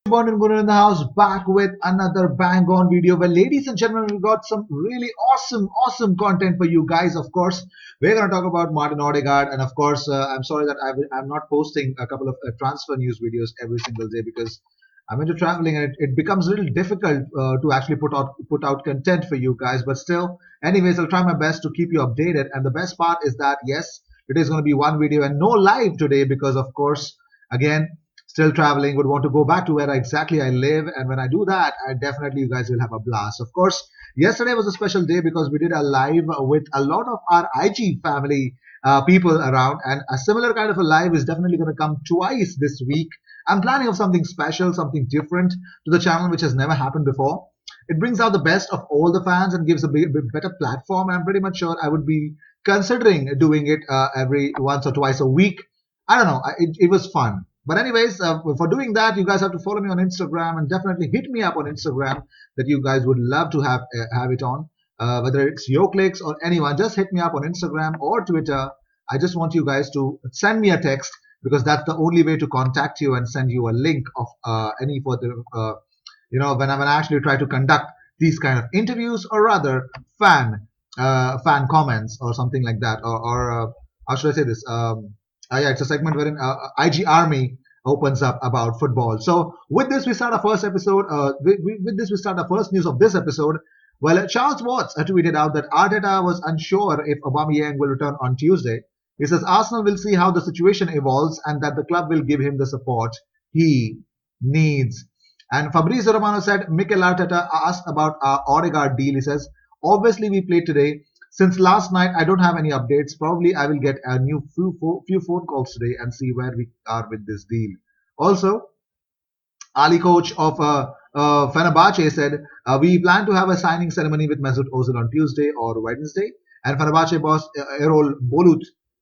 Born and Guru in the house, back with another bang on video. Well, ladies and gentlemen, we got some really awesome content for you guys. Of course, we're going to talk about Martin Odegaard, and of course, I'm sorry that I'm not posting a couple of transfer news videos every single day because I'm into traveling, and it becomes a little difficult to actually put out content for you guys. But still, anyways, I'll try my best to keep you updated. And the best part is that yes, it is going to be one video and no live today because, of course, again still traveling, would want to go back to where exactly I live. And when I do that, I definitely you guys will have a blast. Of course, yesterday was a special day because we did a live with a lot of our IG family people around, and a similar kind of a live is definitely going to come twice this week. I'm planning of something special, something different to the channel, which has never happened before. It brings out the best of all the fans and gives a better platform. I'm pretty much sure I would be considering doing it every once or twice a week. I don't know. It was fun. But anyways, for doing that, you guys have to follow me on Instagram and definitely hit me up on Instagram that you guys would love to have it on. Whether it's your clicks or anyone, just hit me up on Instagram or Twitter. I just want you guys to send me a text because that's the only way to contact you and send you a link of any further, when I actually try to conduct these kind of interviews or rather fan comments or something like that, or how should I say this? Yeah, it's a segment wherein IG Army opens up about football. So with this, we start our first episode. With this, we start our first news of this episode. Well, Charles Watts tweeted out that Arteta was unsure if Aubameyang will return on Tuesday. He says Arsenal will see how the situation evolves and that the club will give him the support he needs. And Fabrizio Romano said Mikel Arteta asked about our Odegaard deal. He says, obviously we played today. Since last night, I don't have any updates. Probably I will get a few phone calls today and see where we are with this deal. Also, Ali coach of Fenerbahce said, we plan to have a signing ceremony with Mesut Ozil on Tuesday or Wednesday. And Fenerbahce boss Erol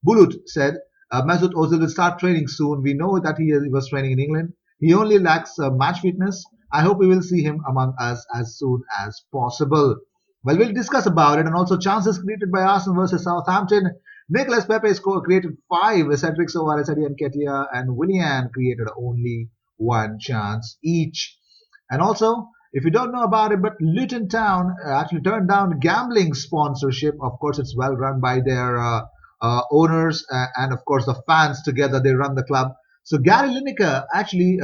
Bulut said, Mesut Ozil will start training soon. We know that he was training in England. He only lacks match fitness. I hope we will see him among us as soon as possible. Well, we'll discuss about it, and also chances created by Arsenal versus Southampton. Nicolas Pepe created 5, Cedric Soares, Eddie Nketiah, and Willian created only 1 chance each. And also, if you don't know about it, but Luton Town actually turned down gambling sponsorship. Of course, it's well run by their owners and of course the fans together. They run the club. So Gary Lineker actually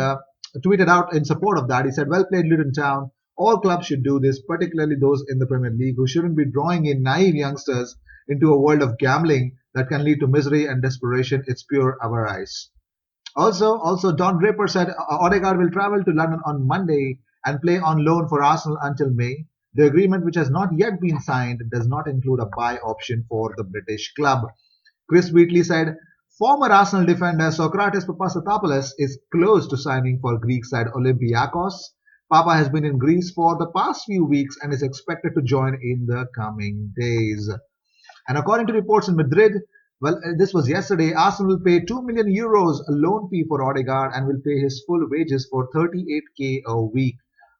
tweeted out in support of that. He said, well played Luton Town. All clubs should do this, particularly those in the Premier League who shouldn't be drawing in naive youngsters into a world of gambling that can lead to misery and desperation. It's pure avarice. Also, Don Draper said Odegaard will travel to London on Monday and play on loan for Arsenal until May. The agreement, which has not yet been signed, does not include a buy option for the British club. Chris Wheatley said, former Arsenal defender Socrates Papasatopoulos is close to signing for Greek side Olympiacos. Papa has been in Greece for the past few weeks and is expected to join in the coming days. And according to reports in Madrid, well, this was yesterday, Arsenal will pay 2 million euros a loan fee for Odegaard and will pay his full wages for 38k a week.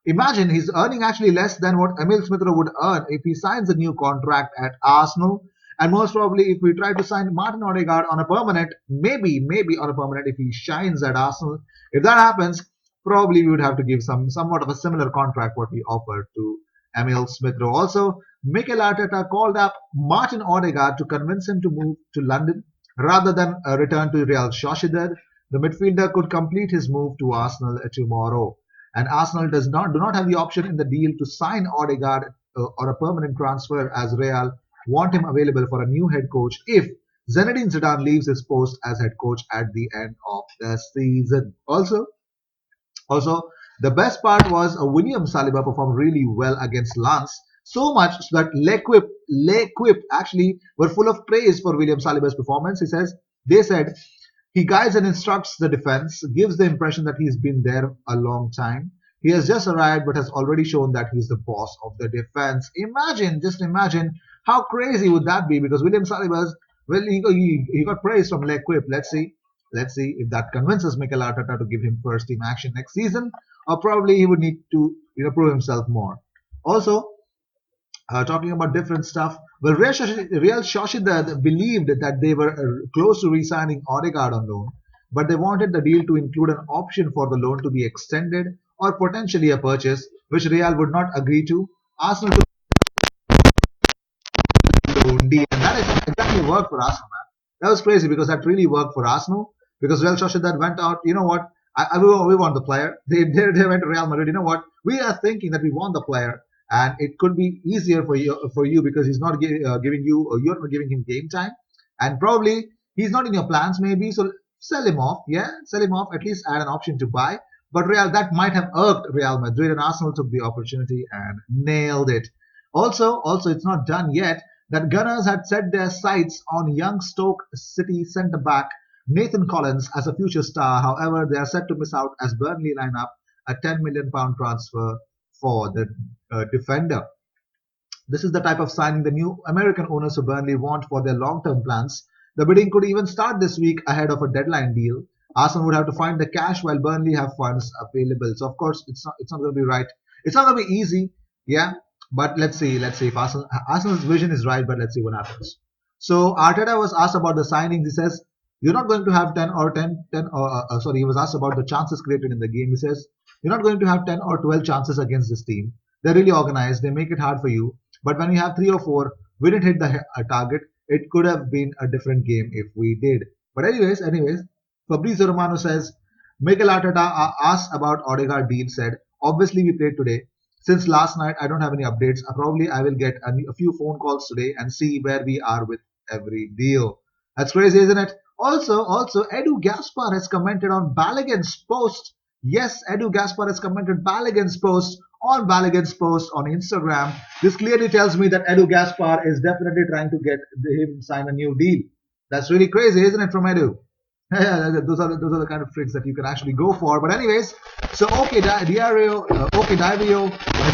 Imagine he's earning actually less than what Emil Smith-Rowe would earn if he signs a new contract at Arsenal. And most probably, if we try to sign Martin Odegaard on a permanent, maybe on a permanent, if he shines at Arsenal, if that happens, probably we would have to give somewhat of a similar contract what we offered to Emil Smith-Rowe. Also, Mikel Arteta called up Martin Odegaard to convince him to move to London rather than return to Real Sociedad. The midfielder could complete his move to Arsenal tomorrow. And Arsenal do not have the option in the deal to sign Odegaard or a permanent transfer, as Real want him available for a new head coach if Zinedine Zidane leaves his post as head coach at the end of the season. Also, the best part was William Saliba performed really well against Lens, so much so that L'Equipe actually were full of praise for William Saliba's performance. They said he guides and instructs the defense, gives the impression that he's been there a long time. He has just arrived but has already shown that he's the boss of the defense. Just imagine how crazy would that be, because William Saliba's, well, he got praise from L'Equipe. Let's see if that convinces Mikel Arteta to give him first team action next season, or probably he would need to prove himself more. Also, talking about different stuff, well, Real Sociedad believed that they were close to re-signing Odegaard on loan, but they wanted the deal to include an option for the loan to be extended or potentially a purchase, which Real would not agree to. Arsenal deal, and that is exactly worked for Arsenal, man. That was crazy because that really worked for Arsenal because Real Sociedad went out. You know what? We want the player. They went to Real Madrid. You know what? We are thinking that we want the player, and it could be easier for you because he's not giving you or you're not giving him game time, and probably he's not in your plans maybe. So sell him off. Yeah, sell him off. At least add an option to buy. But Real that might have irked Real Madrid, and Arsenal took the opportunity and nailed it. Also, it's not done yet that Gunners had set their sights on young Stoke City centre-back Nathan Collins as a future star. However, they are set to miss out as Burnley line up a £10 million transfer for the defender. This is the type of signing the new American owners of Burnley want for their long-term plans. The bidding could even start this week ahead of a deadline deal. Arsenal would have to find the cash while Burnley have funds available. So of course it's not going to be right. It's not going to be easy, yeah. But let's see if Arsenal's vision is right. But let's see what happens. So Arteta was asked about the signings. He says you're not going to have 10 or 10 or sorry. He was asked about the chances created in the game. He says you're not going to have 10 or 12 chances against this team. They're really organized. They make it hard for you. But when you have three or four, we didn't hit the target. It could have been a different game if we did. But anyways, Fabrizio Romano says Mikel Arteta asked about Odegaard deal. Said obviously we played today. Since last night, I don't have any updates. Probably I will get a few phone calls today and see where we are with every deal. That's crazy, isn't it? Also, Edu Gaspar has commented on Balogun's post. Yes, Edu Gaspar has commented Balogun's post on Instagram. This clearly tells me that Edu Gaspar is definitely trying to get him sign a new deal. That's really crazy, isn't it, from Edu? Yeah, those are the kind of tricks that you can actually go for. But anyways, so Diario has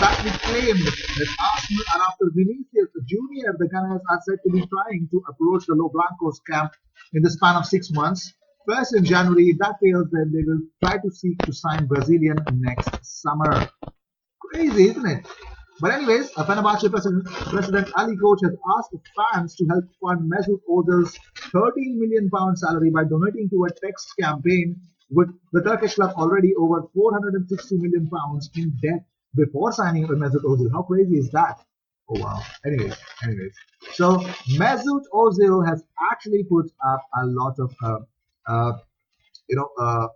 actually claimed that Arsenal are after Vinicius Junior. The Gunners are said to be trying to approach the Los Blancos camp in the span of 6 months. First in January, if that fails, then they will try to seek to sign Brazilian next summer. Crazy, isn't it? But anyways, Fenerbahce President Ali Coach has asked fans to help fund Mesut Ozil's £13 million salary by donating to a text campaign with the Turkish club already over £460 million in debt before signing with Mesut Ozil. How crazy is that? Oh wow. Anyways. So Mesut Ozil has actually put up a lot of uh, you know,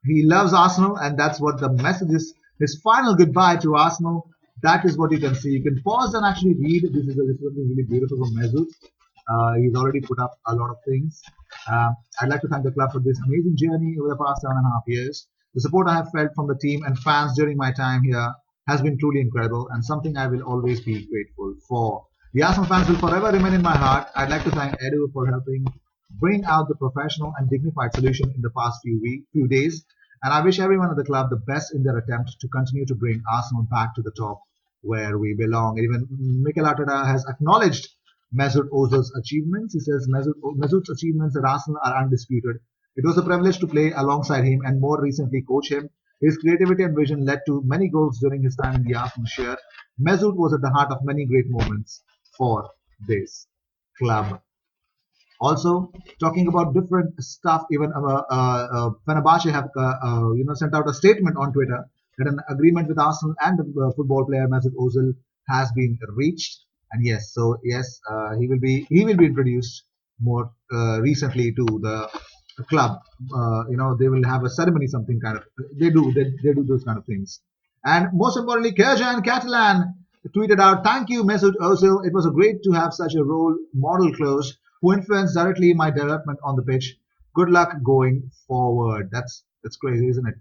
he loves Arsenal, and that's what the message is. His final goodbye to Arsenal. That is what you can see. You can pause and actually read. This is something really beautiful from Mesut. He's already put up a lot of things. I'd like to thank the club for this amazing journey over the past 7.5 years. The support I have felt from the team and fans during my time here has been truly incredible and something I will always be grateful for. The Arsenal fans will forever remain in my heart. I'd like to thank Edu for helping bring out the professional and dignified solution in the past few days. And I wish everyone at the club the best in their attempt to continue to bring Arsenal back to the top where we belong. Even Mikel Arteta has acknowledged Mesut Ozil's achievements. He says Mesut's achievements at Arsenal are undisputed. It was a privilege to play alongside him and more recently coach him. His creativity and vision led to many goals during his time in the Arsenal shirt. Mesut was at the heart of many great moments for this club. Also, talking about different stuff, even Fenerbahce have sent out a statement on Twitter that an agreement with Arsenal and the football player Mesut Ozil has been reached. And he will be introduced more recently to the club. They will have a ceremony, something kind of. They do those kind of things. And most importantly, Kerjan Catalan tweeted out, "Thank you, Mesut Ozil. It was great to have such a role model close who influenced directly my development on the pitch. Good luck going forward." That's crazy, isn't it?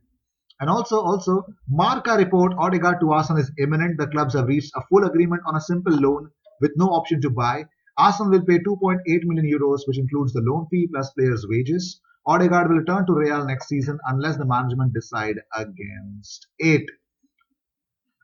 And also, Marca report Odegaard to Arsenal is imminent. The clubs have reached a full agreement on a simple loan with no option to buy. Arsenal will pay 2.8 million euros, which includes the loan fee plus players' wages. Odegaard will return to Real next season unless the management decide against it.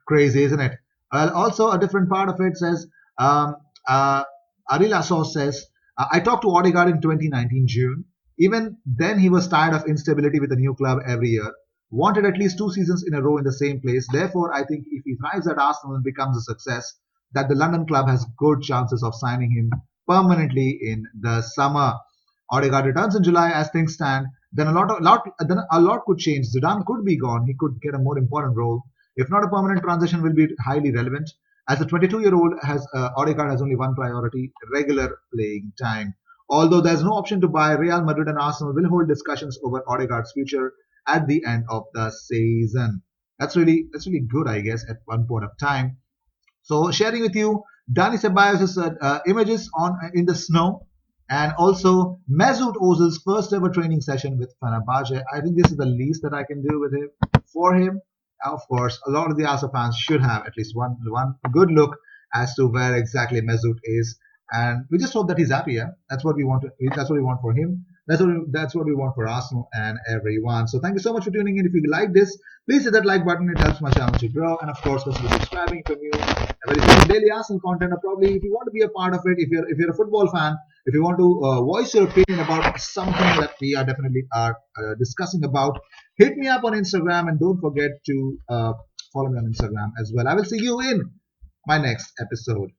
Crazy, isn't it? Well, also a different part of it says, Arila Sauce says, I talked to Odegaard in 2019 June. Even then, he was tired of instability with a new club every year. Wanted at least 2 seasons in a row in the same place. Therefore, I think if he thrives at Arsenal and becomes a success, that the London club has good chances of signing him permanently in the summer. Odegaard returns in July as things stand. then a lot could change. Zidane could be gone. He could get a more important role. If not, a permanent transition will be highly relevant. As a 22-year-old, has Odegaard has only one priority: regular playing time. Although there's no option to buy, Real Madrid and Arsenal will hold discussions over Odegaard's future at the end of the season. That's really good, I guess, at one point of time. So sharing with you Dani Ceballos' images on in the snow, and also Mesut Ozil's first ever training session with Fenerbahce. I think this is the least that I can do with him for him. Of course, a lot of the Arsenal fans should have at least one good look as to where exactly Mesut is, and we just hope that he's happy. Yeah, that's what we want. That's what we want for him. That's what we want for Arsenal and everyone. So thank you so much for tuning in. If you like this, please hit that like button. It helps my channel to grow. And of course, consider subscribing from you. Very soon, daily Arsenal content, or probably if you want to be a part of it, if you're a football fan, if you want to voice your opinion about something that we are definitely are discussing about, hit me up on Instagram, and don't forget to follow me on Instagram as well. I will see you in my next episode.